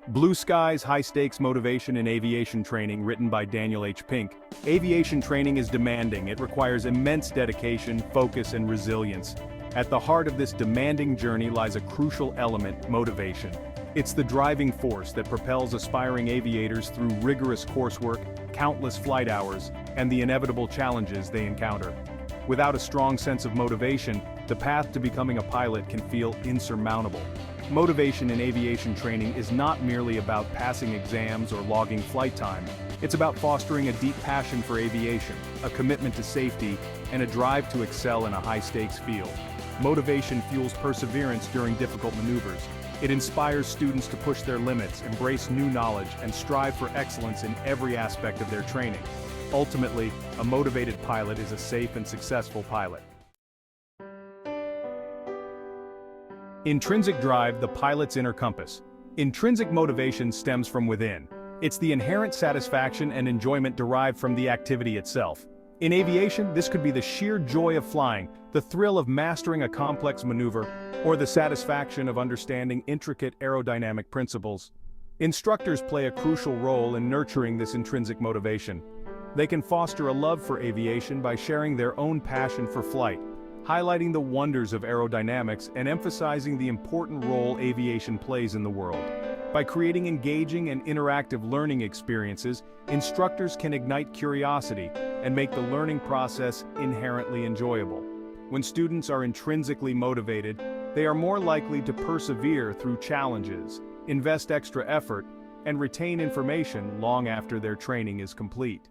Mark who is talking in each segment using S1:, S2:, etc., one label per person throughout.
S1: Blue Sky's High-Stakes Motivation in Aviation Training, written by Daniel H. Pink. Aviation training is demanding. It requires immense dedication, focus, and resilience. At the heart of this demanding journey lies a crucial element: motivation. It's the driving force that propels aspiring aviators through rigorous coursework, countless flight hours, and the inevitable challenges they encounter. Without a strong sense of motivation, the path to becoming a pilot can feel insurmountable. Motivation in aviation training is not merely about passing exams or logging flight time. It's about fostering a deep passion for aviation, a commitment to safety, and a drive to excel in a high-stakes field. Motivation fuels perseverance during difficult maneuvers. It inspires students to push their limits, embrace new knowledge, and strive for excellence in every aspect of their training. Ultimately, a motivated pilot is a safe and successful pilot. Intrinsic drive, the pilot's inner compass. Intrinsic motivation stems from within. It's the inherent satisfaction and enjoyment derived from the activity itself. In aviation, this could be the sheer joy of flying, the thrill of mastering a complex maneuver, or the satisfaction of understanding intricate aerodynamic principles. Instructors play a crucial role in nurturing this intrinsic motivation. They can foster a love for aviation by sharing their own passion for flight, highlighting the wonders of aerodynamics and emphasizing the important role aviation plays in the world. By creating engaging and interactive learning experiences, instructors can ignite curiosity and make the learning process inherently enjoyable. When students are intrinsically motivated, they are more likely to persevere through challenges, invest extra effort, and retain information long after their training is complete.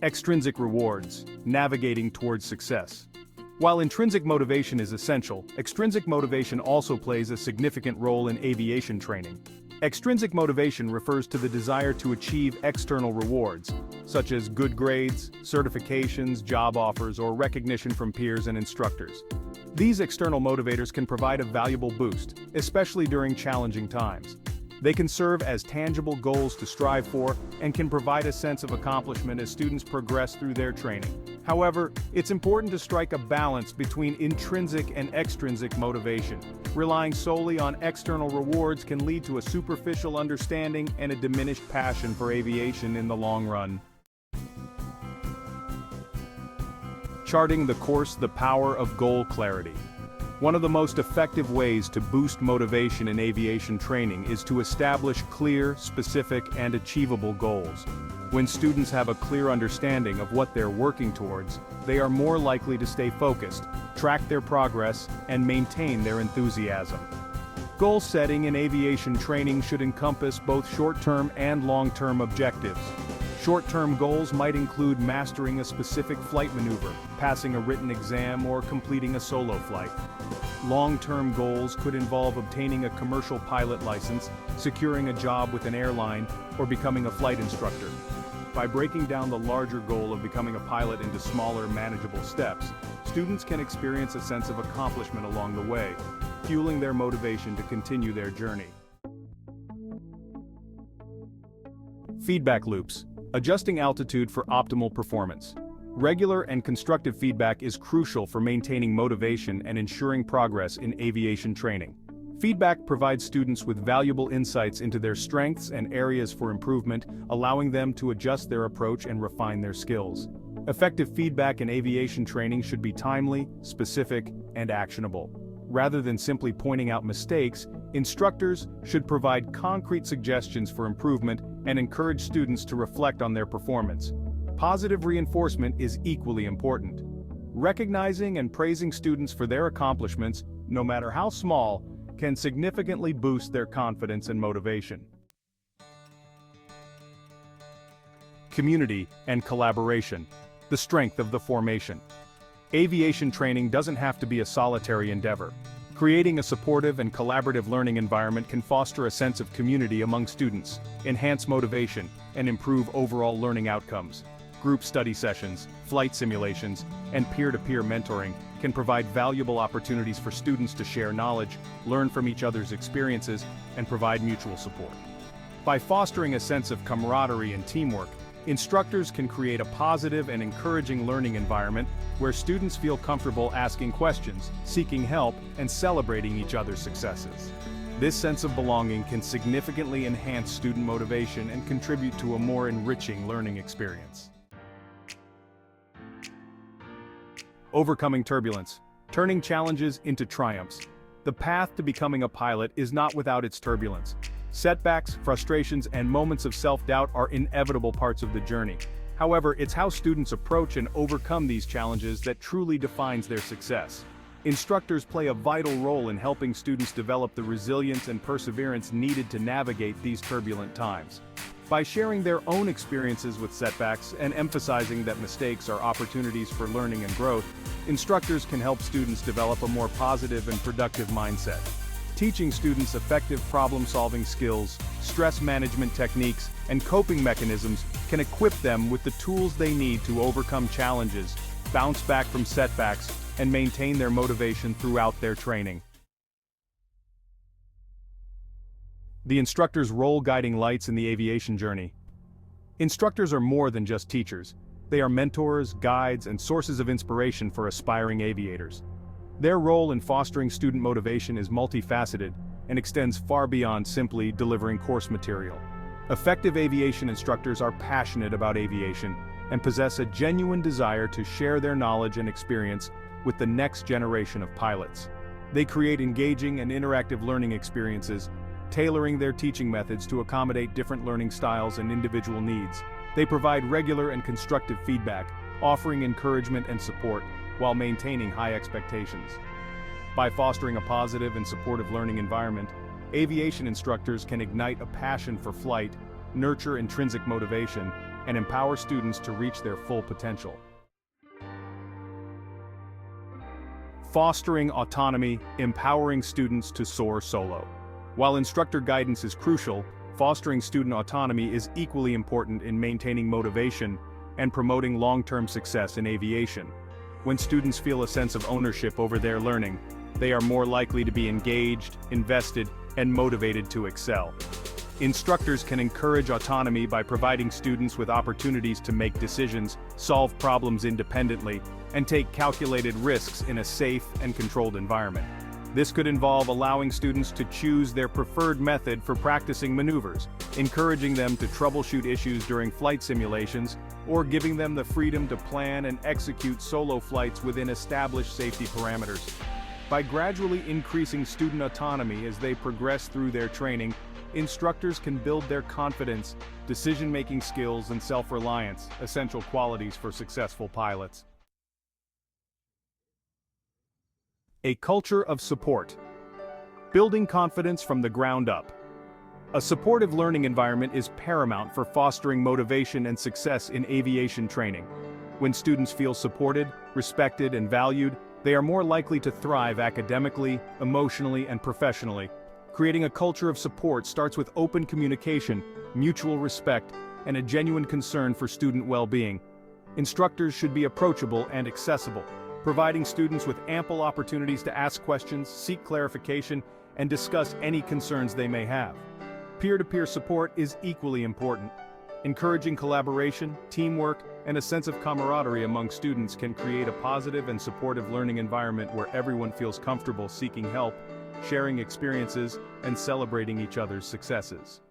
S1: Extrinsic rewards, navigating towards success. While intrinsic motivation is essential, extrinsic motivation also plays a significant role in aviation training. Extrinsic motivation refers to the desire to achieve external rewards, such as good grades, certifications, job offers, or recognition from peers and instructors. These external motivators can provide a valuable boost, especially during challenging times. They can serve as tangible goals to strive for and can provide a sense of accomplishment as students progress through their training. However, it's important to strike a balance between intrinsic and extrinsic motivation. Relying solely on external rewards can lead to a superficial understanding and a diminished passion for aviation in the long run. Charting the course, the power of goal clarity. One of the most effective ways to boost motivation in aviation training is to establish clear, specific, and achievable goals. When students have a clear understanding of what they're working towards, they are more likely to stay focused, track their progress, and maintain their enthusiasm. Goal setting in aviation training should encompass both short-term and long-term objectives. Short-term goals might include mastering a specific flight maneuver, passing a written exam, or completing a solo flight. Long-term goals could involve obtaining a commercial pilot license, securing a job with an airline, or becoming a flight instructor. By breaking down the larger goal of becoming a pilot into smaller, manageable steps, students can experience a sense of accomplishment along the way, fueling their motivation to continue their journey. Feedback loops. Adjusting altitude for optimal performance. Regular and constructive feedback is crucial for maintaining motivation and ensuring progress in aviation training. Feedback provides students with valuable insights into their strengths and areas for improvement, allowing them to adjust their approach and refine their skills. Effective feedback in aviation training should be timely, specific, and actionable. Rather than simply pointing out mistakes, instructors should provide concrete suggestions for improvement and encourage students to reflect on their performance. Positive reinforcement is equally important. Recognizing and praising students for their accomplishments, no matter how small, can significantly boost their confidence and motivation. Community and collaboration, the strength of the formation. Aviation training doesn't have to be a solitary endeavor. Creating a supportive and collaborative learning environment can foster a sense of community among students, enhance motivation, and improve overall learning outcomes. Group study sessions, flight simulations, and peer-to-peer mentoring can provide valuable opportunities for students to share knowledge, learn from each other's experiences, and provide mutual support. By fostering a sense of camaraderie and teamwork, Instructors can create a positive and encouraging learning environment where students feel comfortable asking questions, seeking help, and celebrating each other's successes. This sense of belonging can significantly enhance student motivation and contribute to a more enriching learning experience. Overcoming turbulence, turning challenges into triumphs. The path to becoming a pilot is not without its turbulence. Setbacks, frustrations, and moments of self-doubt are inevitable parts of the journey. However, it's how students approach and overcome these challenges that truly defines their success. Instructors play a vital role in helping students develop the resilience and perseverance needed to navigate these turbulent times. By sharing their own experiences with setbacks and emphasizing that mistakes are opportunities for learning and growth, instructors can help students develop a more positive and productive mindset. Teaching students effective problem-solving skills, stress management techniques, and coping mechanisms can equip them with the tools they need to overcome challenges, bounce back from setbacks, and maintain their motivation throughout their training. The instructor's role guiding lights in the aviation journey. Instructors are more than just teachers. They are mentors, guides, and sources of inspiration for aspiring aviators. Their role in fostering student motivation is multifaceted and extends far beyond simply delivering course material. Effective aviation instructors are passionate about aviation and possess a genuine desire to share their knowledge and experience with the next generation of pilots. They create engaging and interactive learning experiences, tailoring their teaching methods to accommodate different learning styles and individual needs. They provide regular and constructive feedback, offering encouragement and support, while maintaining high expectations. By fostering a positive and supportive learning environment, aviation instructors can ignite a passion for flight, nurture intrinsic motivation, and empower students to reach their full potential. Fostering autonomy, empowering students to soar solo. While instructor guidance is crucial, fostering student autonomy is equally important in maintaining motivation and promoting long-term success in aviation. When students feel a sense of ownership over their learning, they are more likely to be engaged, invested, and motivated to excel. Instructors can encourage autonomy by providing students with opportunities to make decisions, solve problems independently, and take calculated risks in a safe and controlled environment. This could involve allowing students to choose their preferred method for practicing maneuvers, encouraging them to troubleshoot issues during flight simulations, or giving them the freedom to plan and execute solo flights within established safety parameters. By gradually increasing student autonomy as they progress through their training, instructors can build their confidence, decision-making skills, and self-reliance, essential qualities for successful pilots. A culture of support. Building confidence from the ground up. A supportive learning environment is paramount for fostering motivation and success in aviation training. When students feel supported, respected, and valued, they are more likely to thrive academically, emotionally, and professionally. Creating a culture of support starts with open communication, mutual respect, and a genuine concern for student well-being. Instructors should be approachable and accessible, providing students with ample opportunities to ask questions, seek clarification, and discuss any concerns they may have. Peer-to-peer support is equally important. Encouraging collaboration, teamwork, and a sense of camaraderie among students can create a positive and supportive learning environment where everyone feels comfortable seeking help, sharing experiences, and celebrating each other's successes.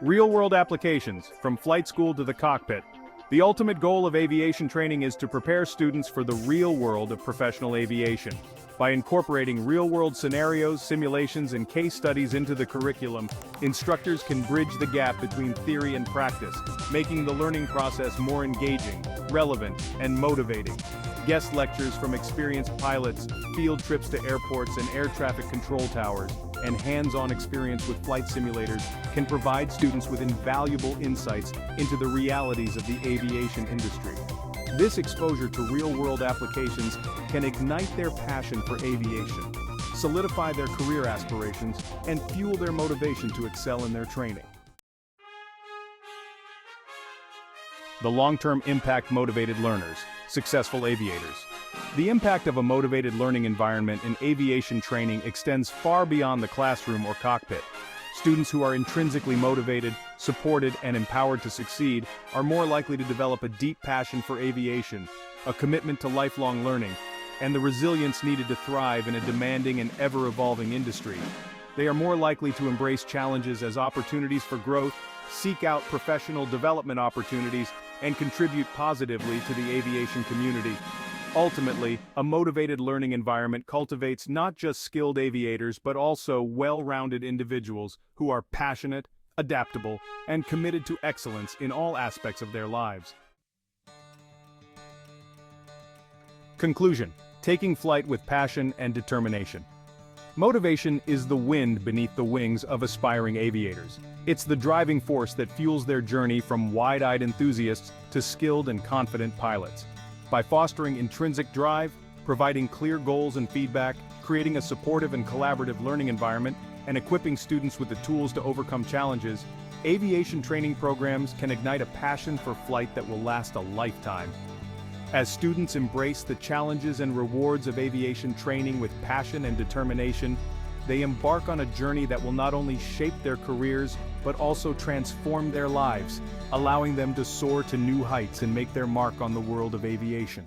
S1: Real-world applications, from flight school to the cockpit. The ultimate goal of aviation training is to prepare students for the real world of professional aviation. By incorporating real-world scenarios, simulations, and case studies into the curriculum, instructors can bridge the gap between theory and practice, making the learning process more engaging, relevant, and motivating. Guest lectures from experienced pilots, field trips to airports and air traffic control towers, and hands-on experience with flight simulators can provide students with invaluable insights into the realities of the aviation industry. This exposure to real-world applications can ignite their passion for aviation, solidify their career aspirations, and fuel their motivation to excel in their training. The long-term impact motivated learners, successful aviators. The impact of a motivated learning environment in aviation training extends far beyond the classroom or cockpit. Students who are intrinsically motivated, supported and empowered to succeed, are more likely to develop a deep passion for aviation, a commitment to lifelong learning, and the resilience needed to thrive in a demanding and ever-evolving industry. They are more likely to embrace challenges as opportunities for growth, seek out professional development opportunities, and contribute positively to the aviation community. Ultimately, a motivated learning environment cultivates not just skilled aviators but also well-rounded individuals who are passionate, adaptable, and committed to excellence in all aspects of their lives. Conclusion: taking flight with passion and determination. Motivation is the wind beneath the wings of aspiring aviators. It's the driving force that fuels their journey from wide-eyed enthusiasts to skilled and confident pilots. By fostering intrinsic drive, providing clear goals and feedback, creating a supportive and collaborative learning environment, and equipping students with the tools to overcome challenges, aviation training programs can ignite a passion for flight that will last a lifetime. As students embrace the challenges and rewards of aviation training with passion and determination, they embark on a journey that will not only shape their careers, but also transform their lives, allowing them to soar to new heights and make their mark on the world of aviation.